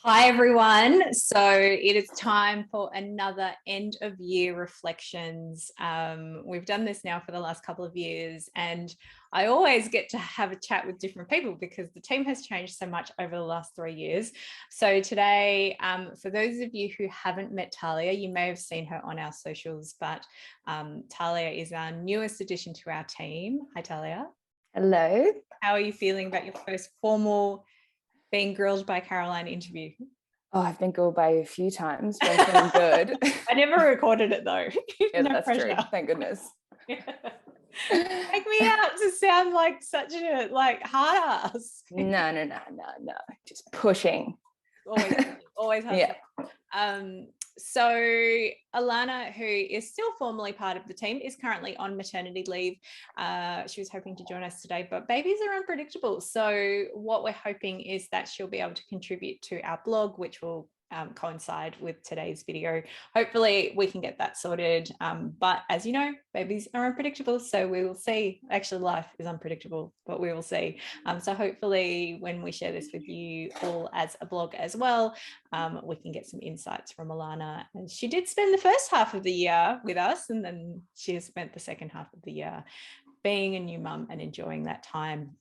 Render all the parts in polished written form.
Hi everyone. So it is time for another end of year reflections. We've done this now for the last couple of years, and I always get to have a chat with different people because the team has changed so much over the last 3 years. So today, for those of you who haven't met Tahlia, you may have seen her on our socials, but Tahlia is our newest addition to our team. Hi Tahlia. Hello. How are you feeling about your first formal being grilled by Caroline interview? Oh, I've been grilled by a few times, but I'm feeling good. I never recorded it though. Yeah, No that's pressure. true. Thank goodness. Make me out to sound like such a hard ass. No. Just pushing. Always has Yeah. So Alana, who is still formally part of the team, is currently on maternity leave. She was hoping to join us today, but babies are unpredictable. So what we're hoping is that she'll be able to contribute to our blog, which will coincide with today's video. Hopefully we can get that sorted. But as you know, babies are unpredictable. So we will see. Actually, life is unpredictable, but we will see. So hopefully when we share this with you all as a blog as well, we can get some insights from Alana. And she did spend the first half of the year with us, and then she has spent the second half of the year being a new mum and enjoying that time.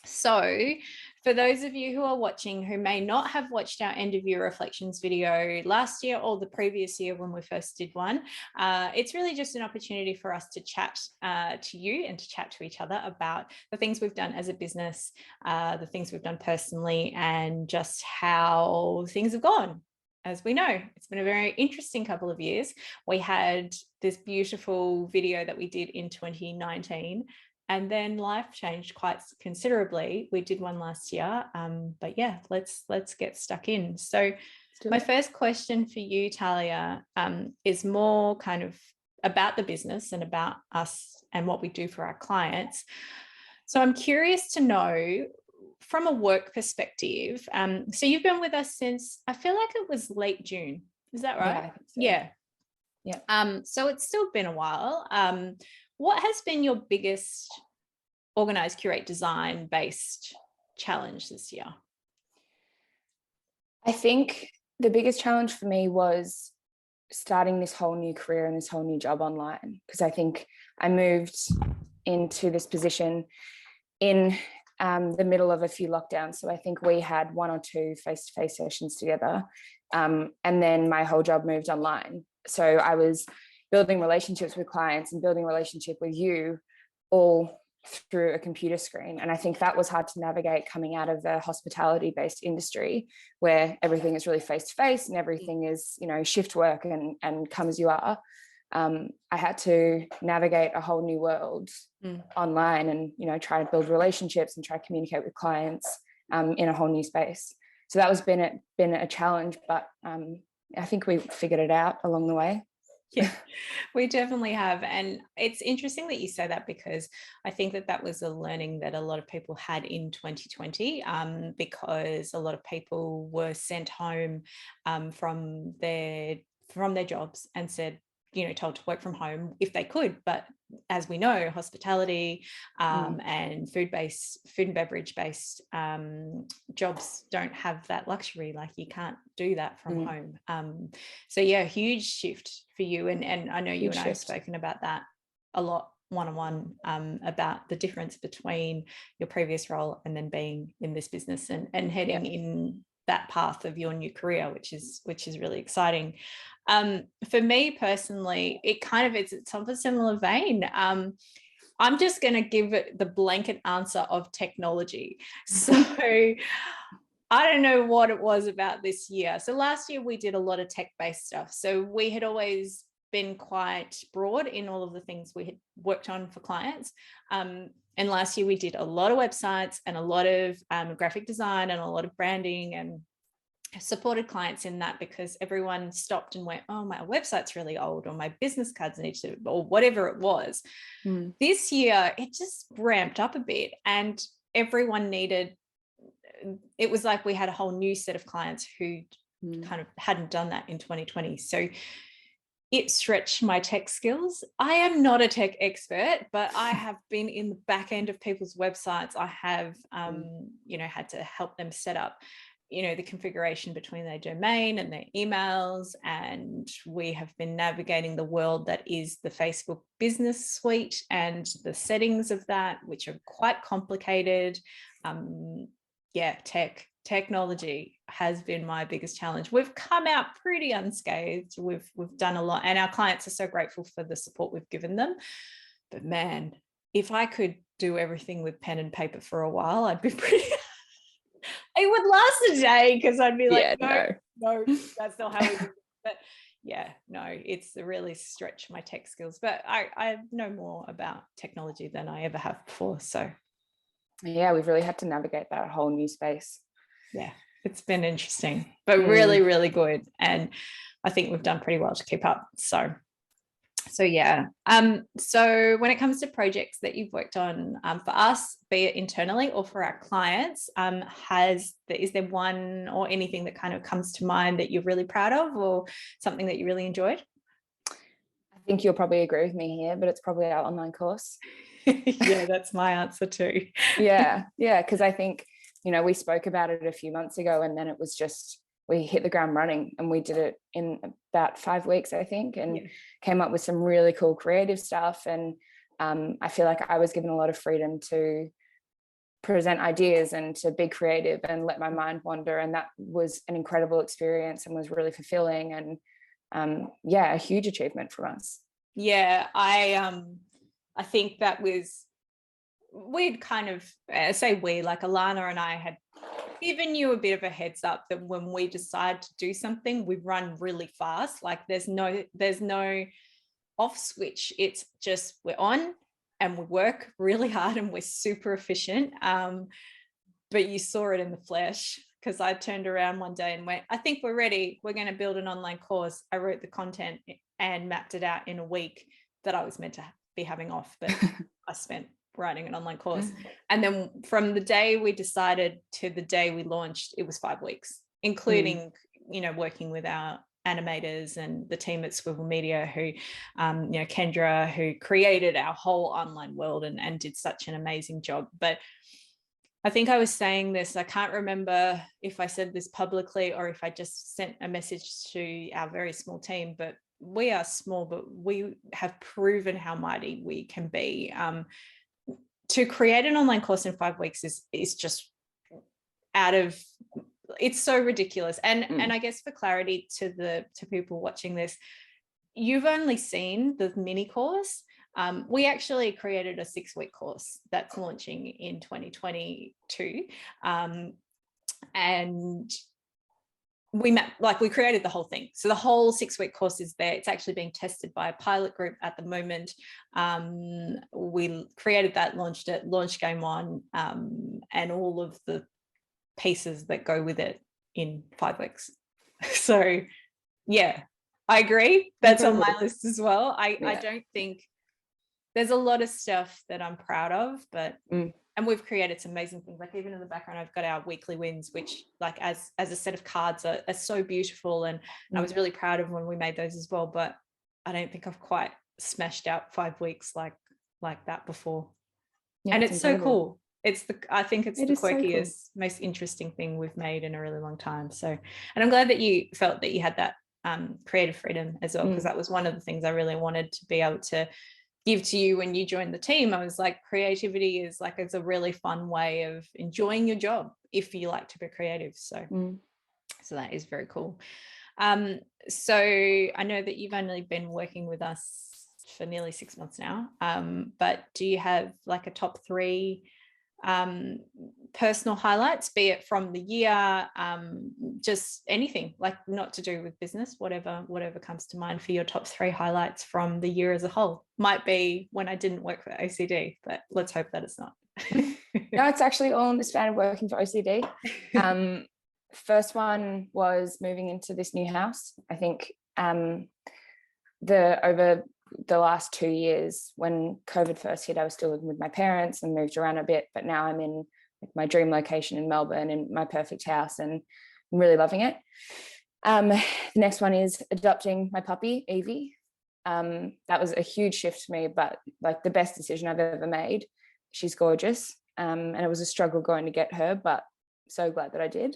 So for those of you who are watching who may not have watched our end of year reflections video last year or the previous year when we first did one, it's really just an opportunity for us to chat to you and to chat to each other about the things we've done as a business, the things we've done personally, and just how things have gone. As we know, it's been a very interesting couple of years. We had this beautiful video that we did in 2019. And then life changed quite considerably. We did one last year, but yeah, let's get stuck in. So my first question for you, Tahlia, is more kind of about the business and about us and what we do for our clients. So I'm curious to know from a work perspective. So you've been with us since, I feel like it was late June. Is that right? Yeah, I think so. Yeah. So it's still been a while. What has been your biggest Organise.Curate.Design based challenge this year? I think the biggest challenge for me was starting this whole new career and this whole new job online, because I think I moved into this position in the middle of a few lockdowns. So I think we had 1 or 2 face-to-face sessions together, and then my whole job moved online. So I was building relationships with clients and building relationship with you all through a computer screen. And I think that was hard to navigate coming out of the hospitality-based industry where everything is really face-to-face and everything is, shift work and come as you are. I had to navigate a whole new world online and, try to build relationships and try to communicate with clients in a whole new space. So that was been a challenge, but I think we figured it out along the way. Yeah, we definitely have. And it's interesting that you say that, because I think that was a learning that a lot of people had in 2020, because a lot of people were sent home from their jobs and said, told to work from home if they could. But as we know, hospitality and food and beverage based jobs don't have that luxury. Like, you can't do that from home. So yeah, huge shift for you. And I know you and I have spoken about that a lot one-on-one, about the difference between your previous role and then being in this business and heading in that path of your new career, which is really exciting. For me personally, it's of a similar vein. I'm just going to give it the blanket answer of technology. So I don't know what it was about this year. So last year we did a lot of tech-based stuff. So we had always been quite broad in all of the things we had worked on for clients. And last year we did a lot of websites and a lot of graphic design and a lot of branding, and supported clients in that because everyone stopped and went, oh, my website's really old, or my business cards need to, or whatever it was. This year, it just ramped up a bit, and everyone needed, it was like we had a whole new set of clients who kind of hadn't done that in 2020. So it stretched my tech skills. I am not a tech expert, but I have been in the back end of people's websites. I have, had to help them set up the configuration between their domain and their emails. And we have been navigating the world that is the Facebook business suite and the settings of that, which are quite complicated. Technology has been my biggest challenge. We've come out pretty unscathed. We've done a lot, and our clients are so grateful for the support we've given them. But man, if I could do everything with pen and paper for a while, I'd be pretty it would last a day, because I'd be like, no, that's not how we do it. But yeah, no, it's really stretched my tech skills. But I know more about technology than I ever have before. So yeah, we've really had to navigate that whole new space. Yeah, it's been interesting, but really, really good. And I think we've done pretty well to keep up. So yeah. So when it comes to projects that you've worked on, for us, be it internally or for our clients, is there one or anything that kind of comes to mind that you're really proud of, or something that you really enjoyed? I think you'll probably agree with me here, but it's probably our online course. Yeah, that's my answer too. Yeah, because I think, we spoke about it a few months ago, and then it was just, we hit the ground running, and we did it in about 5 weeks, I think, and came up with some really cool creative stuff. And I feel like I was given a lot of freedom to present ideas and to be creative and let my mind wander. And that was an incredible experience and was really fulfilling, and a huge achievement from us. Yeah, I think that was, we'd kind of like Alana and I had given you a bit of a heads up that when we decide to do something, we run really fast. Like there's no off switch. It's just, we're on and we work really hard and we're super efficient. But you saw it in the flesh, because I turned around one day and went, I think we're ready. We're going to build an online course. I wrote the content and mapped it out in a week that I was meant to be having off, but I spent writing an online course. And then from the day we decided to the day we launched, it was 5 weeks, including, working with our animators and the team at Swivel Media, who, Kendra, who created our whole online world and did such an amazing job. But I think I was saying this, I can't remember if I said this publicly or if I just sent a message to our very small team, but we are small, but we have proven how mighty we can be. To create an online course in 5 weeks is just it's so ridiculous. And I guess for clarity to people watching this, you've only seen the mini course. We actually created a 6-week course that's launching in 2022. And we created the whole thing. So the whole 6-week course is there. It's actually being tested by a pilot group at the moment. We created that, launched it, launch game on, and all of the pieces that go with it in 5 weeks. So yeah, I agree. That's on my list as well. I don't think there's a lot of stuff that I'm proud of, but and we've created some amazing things. Like even in the background, I've got our weekly wins, which like as a set of cards are so beautiful. And I was really proud of when we made those as well. But I don't think I've quite smashed out 5 weeks like that before. Yeah, and it's incredible. So cool. I think it's the quirkiest, so cool, most interesting thing we've made in a really long time. So, and I'm glad that you felt that you had that creative freedom as well, because that was one of the things I really wanted to be able to give to you when you joined the team. I was like, creativity is like, it's a really fun way of enjoying your job if you like to be creative. So that is very cool. So I know that you've only been working with us for nearly 6 months now, but do you have like a top 3 personal highlights, be it from the year, just anything, like not to do with business, whatever comes to mind for your top 3 highlights from the year as a whole? Might be when I didn't work for OCD, but let's hope that it's not. No, it's actually all in the span of working for OCD. First one was moving into this new house. I think over the last 2 years, when COVID first hit, I was still living with my parents and moved around a bit, but now I'm in my dream location in Melbourne, in my perfect house, and I'm really loving it. The next one is adopting my puppy, Evie. That was a huge shift for me, but like the best decision I've ever made. She's gorgeous. And it was a struggle going to get her, but so glad that I did.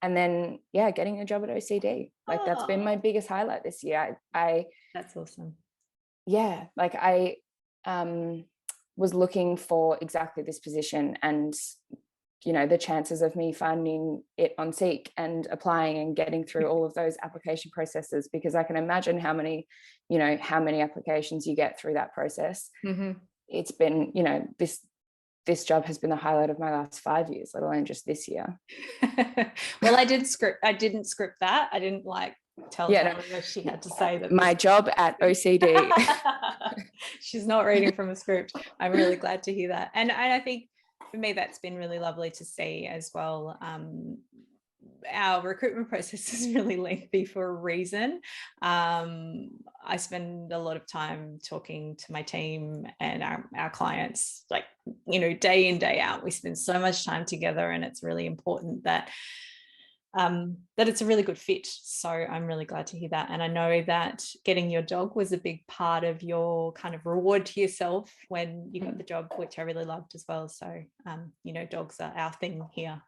And then, yeah, getting a job at OCD. Like that's been my biggest highlight this year. That's awesome. Yeah, like I was looking for exactly this position, and you know, the chances of me finding it on Seek and applying and getting through all of those application processes, because I can imagine how many applications you get through that process. It's been, you know, this job has been the highlight of my last 5 years, let alone just this year. Well, I didn't script that. I didn't like tell Tahlia she had to say that. My job at OCD. She's not reading from a script. I'm really glad to hear that. And I think for me, that's been really lovely to see as well. Our recruitment process is really lengthy for a reason. I spend a lot of time talking to my team and our clients, like, you know, day in, day out. We spend so much time together, and it's really important that it's a really good fit. So I'm really glad to hear that. And I know that getting your dog was a big part of your kind of reward to yourself when you got the job, which I really loved as well. So, you know, dogs are our thing here.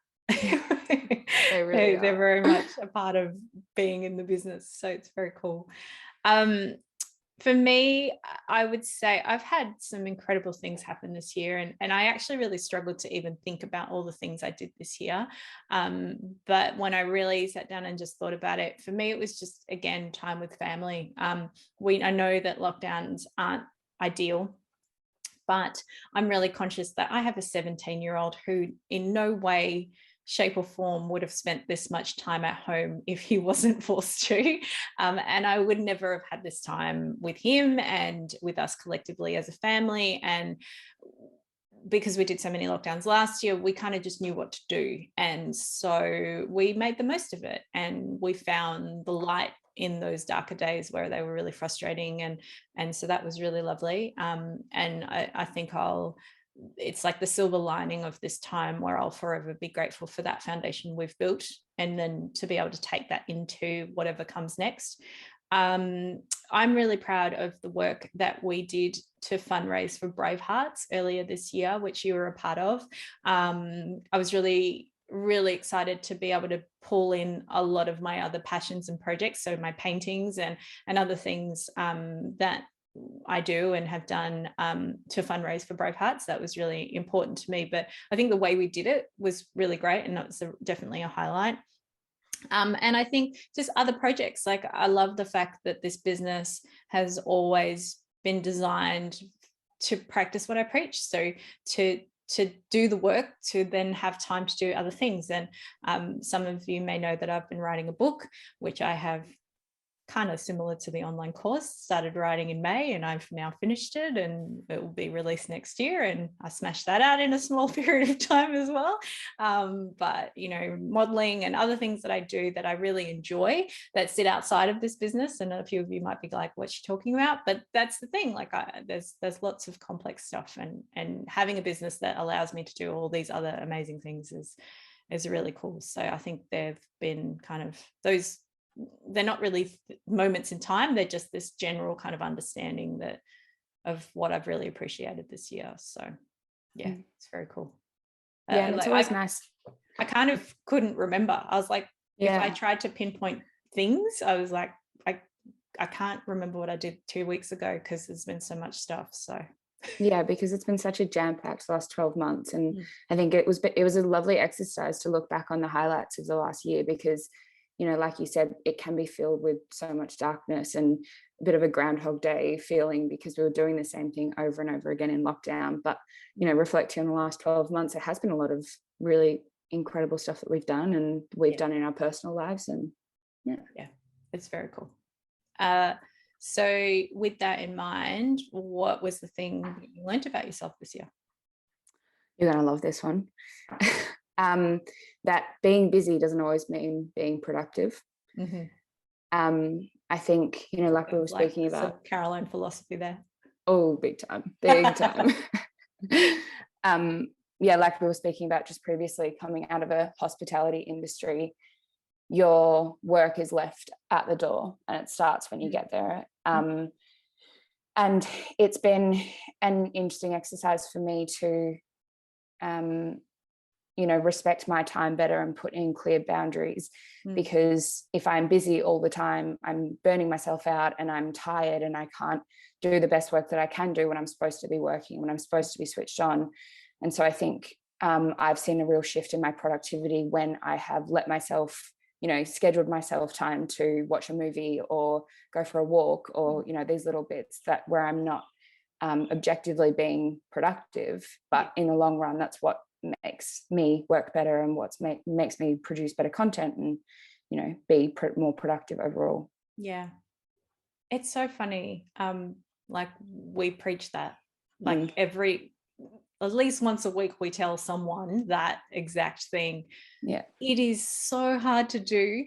They're very much a part of being in the business. So it's very cool. For me, I would say I've had some incredible things happen this year, and I actually really struggled to even think about all the things I did this year. But when I really sat down and just thought about it, for me, it was just, again, time with family. I know that lockdowns aren't ideal, but I'm really conscious that I have a 17-year-old who in no way, shape or form would have spent this much time at home if he wasn't forced to. And I would never have had this time with him and with us collectively as a family. And because we did so many lockdowns last year, we kind of just knew what to do. And so we made the most of it, and we found the light in those darker days where they were really frustrating. And so that was really lovely. And I think it's like the silver lining of this time where I'll forever be grateful for that foundation we've built, and then to be able to take that into whatever comes next. I'm really proud of the work that we did to fundraise for Brave Hearts earlier this year, which you were a part of. I was really excited to be able to pull in a lot of my other passions and projects, so my paintings and other things that I do and have done to fundraise for Brave Hearts. That was really important to me. But I think the way we did it was really great, and that was definitely a highlight. And I think just other projects, like I love the fact that this business has always been designed to practice what I preach. So to do the work, to then have time to do other things. And some of you may know that I've been writing a book, which I have, kind of similar to the online course, started writing in May, and I've now finished it, and it will be released next year, and I smashed that out in a small period of time as well. But you know, modeling and other things that I do that I really enjoy that sit outside of this business, and a few of you might be like, what's she talking about? But that's the thing, like there's lots of complex stuff, and having a business that allows me to do all these other amazing things is really cool. So I think they've been kind of those, they're not really moments in time, they're just this general kind of understanding that of what I've really appreciated this year. So yeah, it's very cool. Yeah, and it's always nice. I kind of couldn't remember. I was like, if I tried to pinpoint things, I was like, I can't remember what I did 2 weeks ago because there's been so much stuff. So yeah, because it's been such a jam-packed last 12 months, and I think it was a lovely exercise to look back on the highlights of the last year, because you know, like you said, it can be filled with so much darkness and a bit of a Groundhog Day feeling, because we were doing the same thing over and over again in lockdown. But, you know, reflecting on the last 12 months, it has been a lot of really incredible stuff that we've done and we've done in our personal lives. And yeah, it's very cool. So with that in mind, what was the thing that you learned about yourself this year? You're going to love this one. That being busy doesn't always mean being productive. I think, you know, like we were speaking about Caroline philosophy there. Oh, big time. Yeah, like we were speaking about just previously, coming out of a hospitality industry, your work is left at the door and it starts when you get there. And it's been an interesting exercise for me to respect my time better and put in clear boundaries. Because if I'm busy all the time, I'm burning myself out and I'm tired and I can't do the best work that I can do when I'm supposed to be working, when I'm supposed to be switched on. And so I think I've seen a real shift in my productivity when I have let myself, scheduled myself time to watch a movie or go for a walk, or, these little bits that where I'm not objectively being productive, but in the long run, that's what makes me work better and makes me produce better content and, be more productive overall. Yeah. It's so funny. Like we preach that, like at least once a week, we tell someone that exact thing. Yeah. It is so hard to do.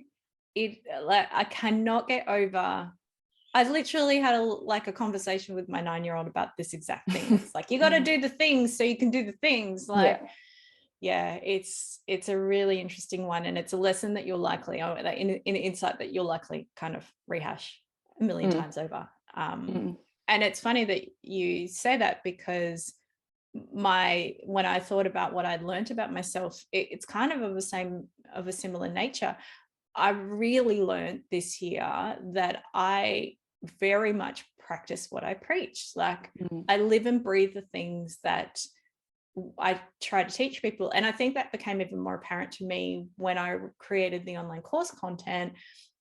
I cannot get over. I literally had a conversation with my 9-year-old about this exact thing. It's like, you got to do the things so you can do the things. It's a really interesting one. And it's a lesson that you'll likely, in an insight that you'll likely kind of rehash a million times over. And it's funny that you say that, because when I thought about what I'd learned about myself, it's kind of a similar nature. I really learned this year that I very much practice what I preach. Like I live and breathe the things that I try to teach people. And I think that became even more apparent to me when I created the online course content,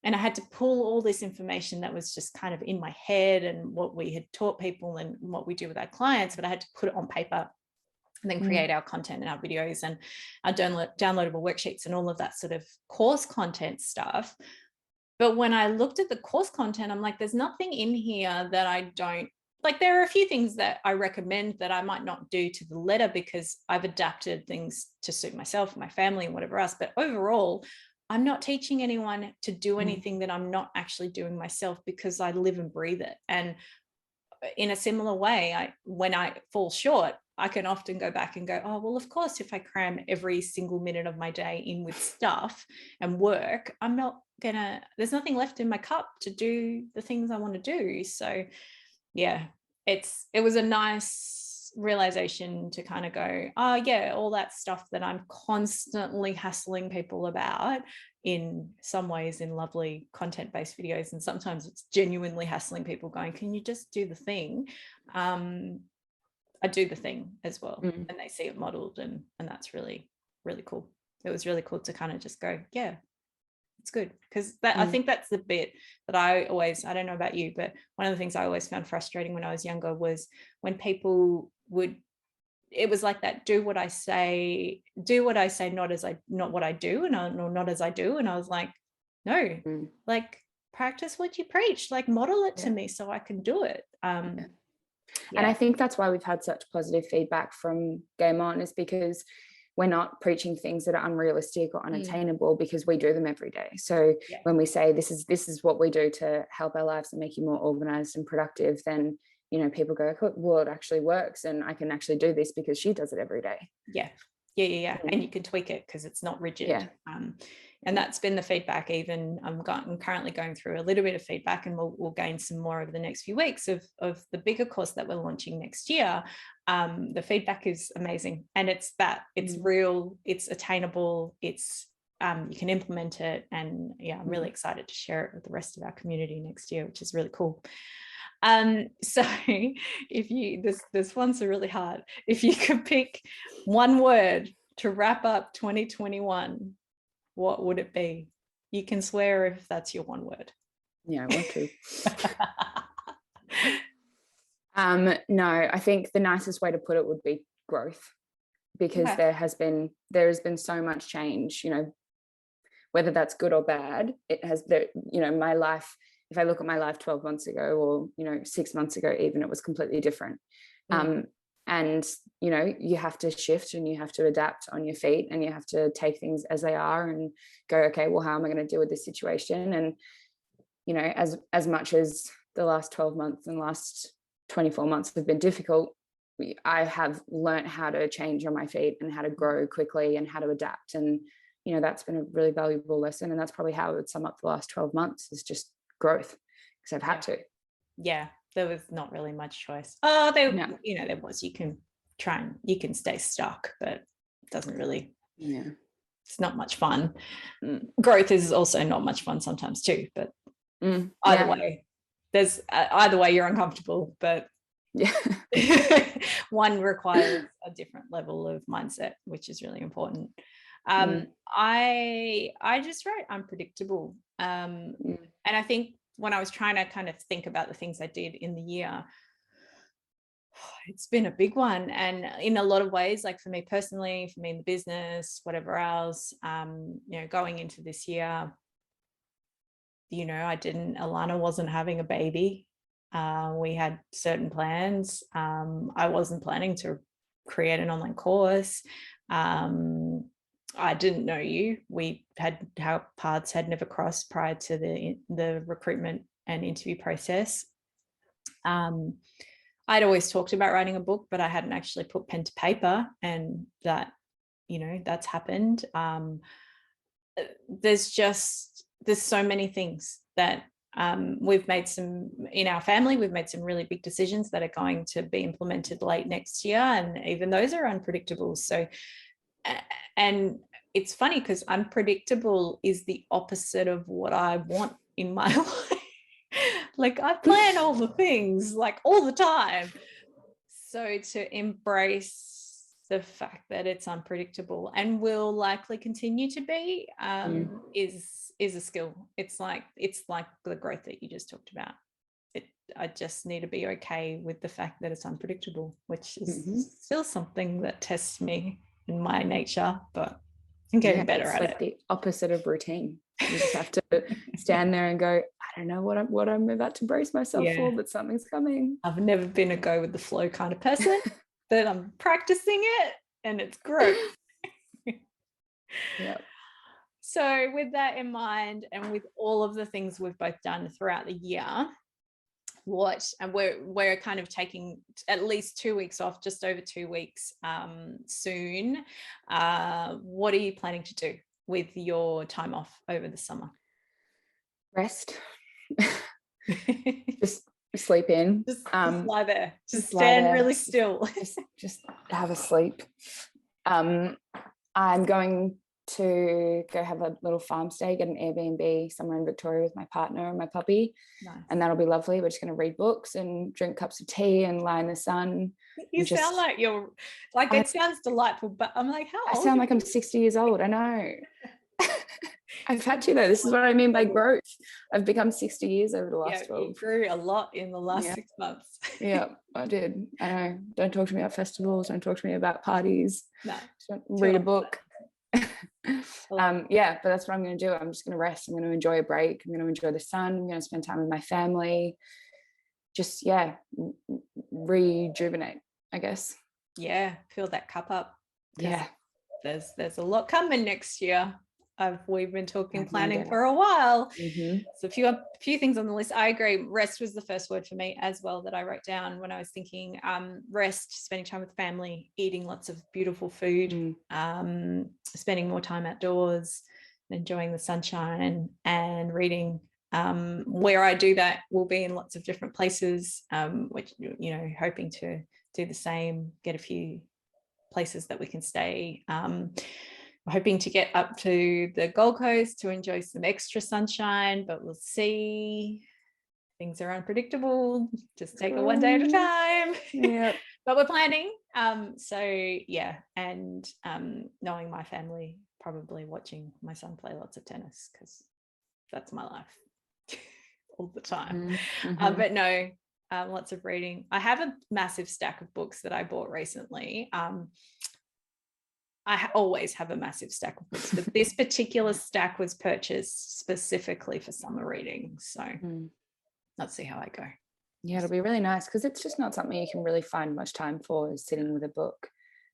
and I had to pull all this information that was just kind of in my head and what we had taught people and what we do with our clients, but I had to put it on paper and then create our content and our videos and our downloadable worksheets and all of that sort of course content stuff. But when I looked at the course content, I'm like, there's nothing in here that I don't like. There are a few things that I recommend that I might not do to the letter because I've adapted things to suit myself, my family, and whatever else. But overall, I'm not teaching anyone to do anything that I'm not actually doing myself, because I live and breathe it. And in a similar way, when I fall short, I can often go back and go, oh, well, of course, if I cram every single minute of my day in with stuff and work, there's nothing left in my cup to do the things I want to do. So yeah, it was a nice realization to kind of go, oh yeah, all that stuff that I'm constantly hassling people about, in some ways in lovely content-based videos, and sometimes it's genuinely hassling people going, can you just do the thing? I do the thing as well, and they see it modeled, and that's really, really cool. It was really cool to kind of just go, yeah, it's good, because I think that's the bit that I don't know about you, but one of the things I always found frustrating when I was younger was when people it was like that, do what I say, not what I do, and not as I do. And I was like, no, like practice what you preach, like model it to me so I can do it. And I think that's why we've had such positive feedback from Game On, is because we're not preaching things that are unrealistic or unattainable, because we do them every day. So when we say this is what we do to help our lives and make you more organized and productive, then people go, well, it actually works, and I can actually do this because she does it every day. And you can tweak it because it's not rigid. And that's been the feedback. Even I'm currently going through a little bit of feedback, and we'll gain some more over the next few weeks of the bigger course that we're launching next year. The feedback is amazing, and it's real, it's attainable, it's you can implement it, and I'm really excited to share it with the rest of our community next year, which is really cool. So if this one's really hard. If you could pick one word to wrap up 2021, what would it be? You can swear if that's your one word. Yeah, I want to. No, I think the nicest way to put it would be growth, because there has been so much change, whether that's good or bad. It has, my life, if I look at my life 12 months ago, or 6 months ago even, it was completely different. And you have to shift, and you have to adapt on your feet, and you have to take things as they are and go, okay, well, how am I going to deal with this situation? And as much as the last 12 months and last 24 months have been difficult, I have learned how to change on my feet and how to grow quickly and how to adapt. And that's been a really valuable lesson, and that's probably how I would sum up the last 12 months, is just growth, because I've had to. There was not really much choice. There was, you can try and you can stay stuck, but it doesn't really Yeah. It's not much fun. Growth is also not much fun sometimes too, but either way, there's either way you're uncomfortable, but yeah. one requires a different level of mindset, which is really important. I just wrote unpredictable. And I think when I was trying to kind of think about the things I did in the year, it's been a big one. And in a lot of ways, like for me personally, for me in the business, whatever else, going into this year, Alana wasn't having a baby. We had certain plans. I wasn't planning to create an online course. I didn't know you. Our paths had never crossed prior to the recruitment and interview process. I'd always talked about writing a book, but I hadn't actually put pen to paper, and that's happened. There's so many things that we've made in our family. We've made some really big decisions that are going to be implemented late next year, and even those are unpredictable. So, and it's funny because unpredictable is the opposite of what I want in my life. Like I plan all the things like all the time. So to embrace the fact that it's unpredictable and will likely continue to be is a skill. It's like the growth that you just talked about. I just need to be okay with the fact that it's unpredictable, which is still something that tests me in my nature, but I'm getting better at it. The opposite of routine. You just have to stand there and go, I don't know what I'm about to brace myself for, but something's coming. I've never been a go with the flow kind of person, but I'm practicing it and it's great. Yeah. So with that in mind, and with all of the things we've both done throughout the year, we're kind of taking at least 2 weeks off, just over 2 weeks soon. What are you planning to do with your time off over the summer? Rest. Just sleep in. Just lie there. Just stand really still. Just have a sleep. I'm going to go have a little farm stay, get an Airbnb somewhere in Victoria with my partner and my puppy. Nice. And that'll be lovely. We're just going to read books and drink cups of tea and lie in the sun. You sound like you're like, it sounds delightful, but I'm like, how old? I sound like I'm 60 years old. I know. I've had to though. This is what I mean by growth. I've become 60 years over the last 12. You grew a lot in the last 6 months. Yeah, I did. I know. Don't talk to me about festivals. Don't talk to me about parties. No. Read a book. But that's what I'm going to do. I'm just going to rest. I'm going to enjoy a break. I'm going to enjoy the sun. I'm going to spend time with my family. Just rejuvenate, I guess. Yeah, fill that cup up. Yeah, there's a lot coming next year. We've been planning for a while. So a few things on the list. I agree. Rest was the first word for me as well that I wrote down when I was thinking. Rest, spending time with family, eating lots of beautiful food, spending more time outdoors, enjoying the sunshine, and reading. Where I do that will be in lots of different places, which hoping to do the same. Get a few places that we can stay. Hoping to get up to the Gold Coast to enjoy some extra sunshine, but we'll see. Things are unpredictable. Just take it one day at a time. Yeah. But we're planning. And knowing my family, probably watching my son play lots of tennis, because that's my life all the time. But no, lots of reading. I have a massive stack of books that I bought recently. I always have a massive stack of books, but this particular stack was purchased specifically for summer reading. So let's see how I go. Yeah, it'll be really nice, because it's just not something you can really find much time for, is sitting with a book,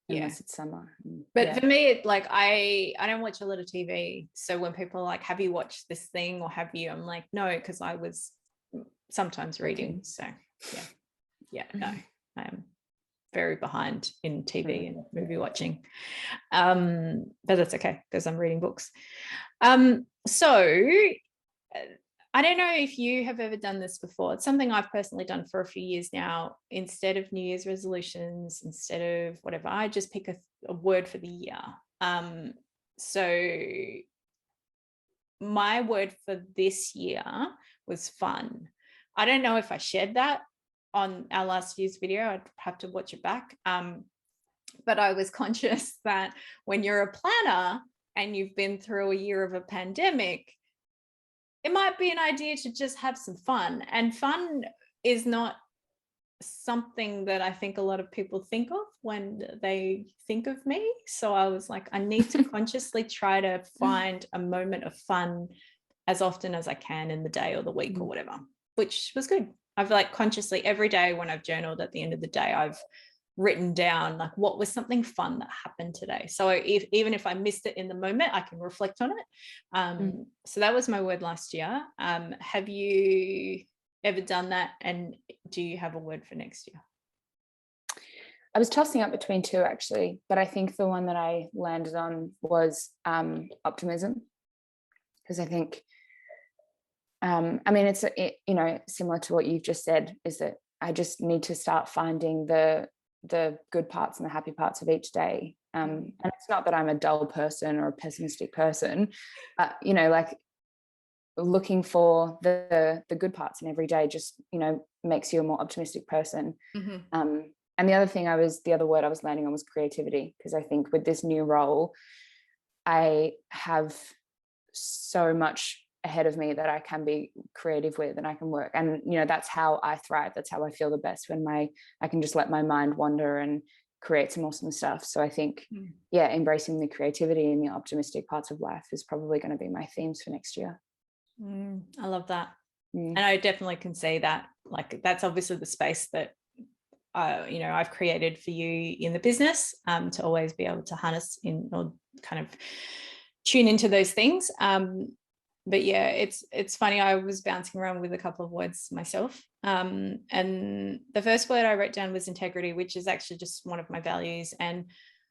unless it's summer. But for me, I don't watch a lot of TV. So when people are like, have you watched this thing, or have you? I'm like, no, because I was sometimes reading. So no, I am very behind in TV and movie watching, but that's okay because I'm reading books. So I don't know if you have ever done this before. It's something I've personally done for a few years now. Instead of New Year's resolutions, instead of whatever, I just pick a word for the year. So my word for this year was fun. I don't know if I shared that on our last year's video. I'd have to watch it back. But I was conscious that when you're a planner and you've been through a year of a pandemic, it might be an idea to just have some fun. And fun is not something that I think a lot of people think of when they think of me. So I was like, I need to consciously try to find a moment of fun as often as I can in the day or the week or whatever, which was good. I've like consciously every day when I've journaled, at the end of the day, I've written down like what was something fun that happened today. So even if I missed it in the moment, I can reflect on it. So that was my word last year. Have you ever done that, and do you have a word for next year? I was tossing up between two actually, but I think the one that I landed on was optimism, because I think I mean it's you know, similar to what you've just said, is that I just need to start finding the good parts and the happy parts of each day. And it's not that I'm a dull person or a pessimistic person, you know, like looking for the good parts in every day just, you know, makes you a more optimistic person. And the other word I was landing on was creativity, because I think with this new role, I have so much ahead of me that I can be creative with and I can work. And, you know, that's how I thrive. That's how I feel the best, when I can just let my mind wander and create some awesome stuff. So I think, yeah, embracing the creativity and the optimistic parts of life is probably going to be my themes for next year. I love that. And I definitely can see that, like, that's obviously the space that you know, I've created for you in the business, to always be able to harness in or kind of tune into those things. But yeah, it's funny. I was bouncing around with a couple of words myself. And the first word I wrote down was integrity, which is actually just one of my values. And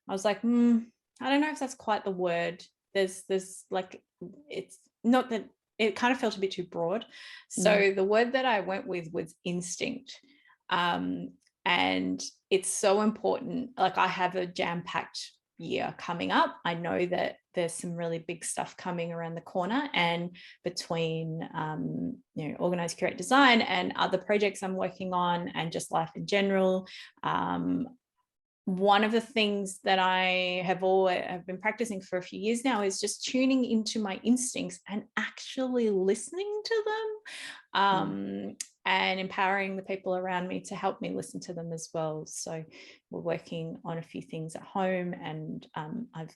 I was like, I don't know if that's quite the word. There's like, it's not that, it kind of felt a bit too broad. So the word that I went with was instinct. And it's so important. Like, I have a jam-packed year coming up. I know that there's some really big stuff coming around the corner, and between you know, Organise.Curate.Design and other projects I'm working on, and just life in general, one of the things that I have been practicing for a few years now is just tuning into my instincts and actually listening to them, and empowering the people around me to help me listen to them as well. So we're working on a few things at home, and I've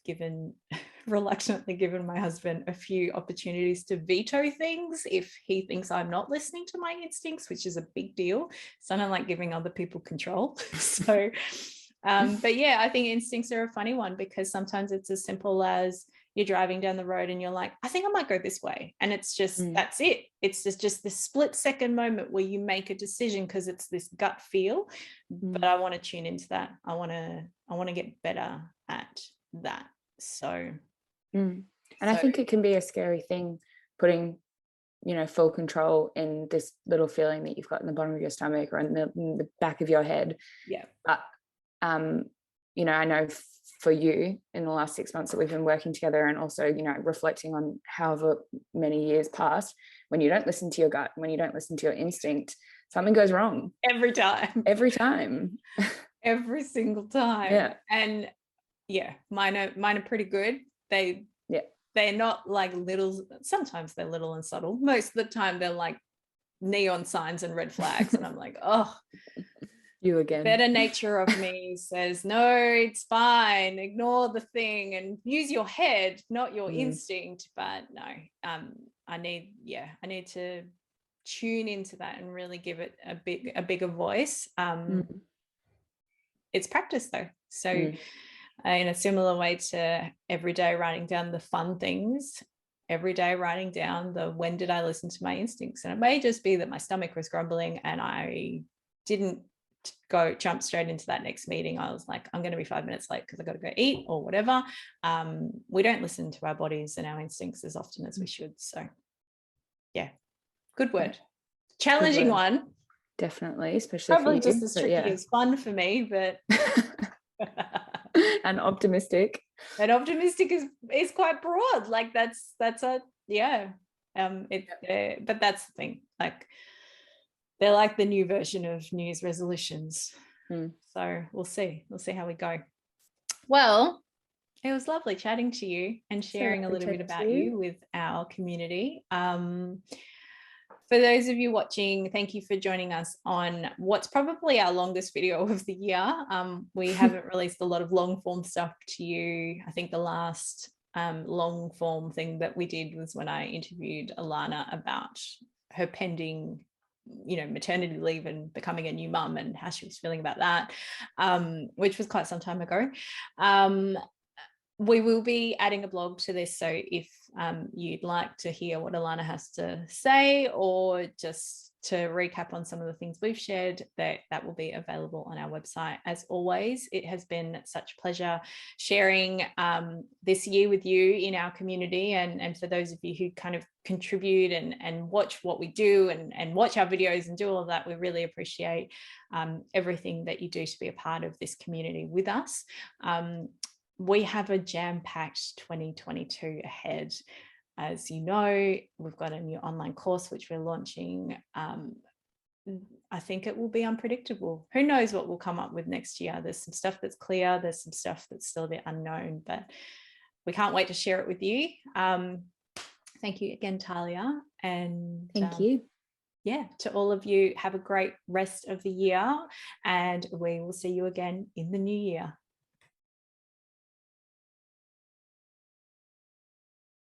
reluctantly given my husband a few opportunities to veto things if he thinks I'm not listening to my instincts, which is a big deal. So I don't like giving other people control. So but yeah, I think instincts are a funny one, because sometimes it's as simple as you're driving down the road and you're like, I think I might go this way. And it's just, that's it. It's just this split second moment where you make a decision because it's this gut feel. But I want to tune into that. I want to get better at that. So. And I think it can be a scary thing, putting, you know, full control in this little feeling that you've got in the bottom of your stomach or in the back of your head. Yeah. But, you know, I know for you in the last 6 months that we've been working together, and also, you know, reflecting on however many years past, when you don't listen to your gut, when you don't listen to your instinct, something goes wrong. Every time. Every time. Every single time. Yeah. And yeah, mine are pretty good. They're not like little, sometimes they're little and subtle. Most of the time they're like neon signs and red flags. And I'm like, oh, you again. Better nature of me says, no, it's fine. Ignore the thing and use your head, not your instinct. But no, I need to tune into that and really give it a bigger voice. It's practice though. So in a similar way to every day writing down the fun things, every day writing down the when did I listen to my instincts. And it may just be that my stomach was grumbling and I didn't jump straight into that next meeting. I was like, I'm going to be 5 minutes late because I got to go eat or whatever. We don't listen to our bodies and our instincts as often as we should. So yeah, good word. Challenging one. Definitely, especially probably for you, just as tricky as fun for me, but and optimistic. And optimistic is quite broad. Like that's a, yeah. But that's the thing. Like they're like the new version of New Year's resolutions. So we'll see how we go. Well, it was lovely chatting to you and sharing a little bit about you with our community. For those of you watching, thank you for joining us on what's probably our longest video of the year. We haven't released a lot of long form stuff to you. I think the last long form thing that we did was when I interviewed Alana about her pending, maternity leave and becoming a new mum and how she was feeling about that, which was quite some time ago. We will be adding a blog to this, so if you'd like to hear what Alana has to say, or just to recap on some of the things we've shared, that will be available on our website. As always, it has been such a pleasure sharing this year with you in our community, and for those of you who kind of contribute and watch what we do and watch our videos and do all of that, we really appreciate everything that you do to be a part of this community with us. We have a jam-packed 2022 ahead. As you know, we've got a new online course which we're launching. I think it will be unpredictable. Who knows what we'll come up with next year? There's some stuff that's clear, there's some stuff that's still a bit unknown, but we can't wait to share it with you. Thank you again, Tahlia. And thank you. Yeah, to all of you, have a great rest of the year, and we will see you again in the new year.